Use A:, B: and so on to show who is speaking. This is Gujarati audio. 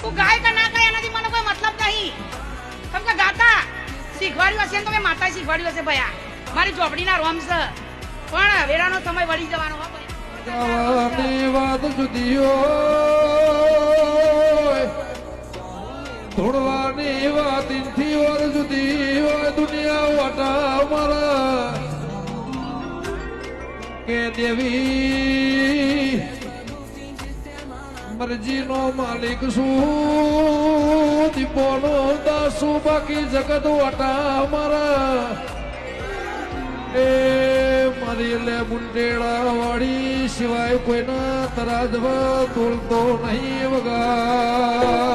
A: તું ગાય કે ના ગાય એનાથી મને કોઈ મતલબ નહીં. તમે કે ગાતા શીખવાડ્યું હશે ને તો મેં માતા શીખવાડ્યું હશે ભયા. મારી ચોપડીના રોમ છે પણ વેરાનો સમય વળી જવાનો હો ભાઈ.
B: જવાની વાત જુદી હોય, ધોળવાની વાત ઇનથી વાર જુદી હોય. દુનિયા વાટા મારા કે દેવી મરજી નો માલિક શું, દીપો નો દાસુ, બાકી જગત વાટા મારા. એ મારી લે મુંડેડા વાળી સિવાય કોઈના તરાજવા તોલતો નહીં વગા.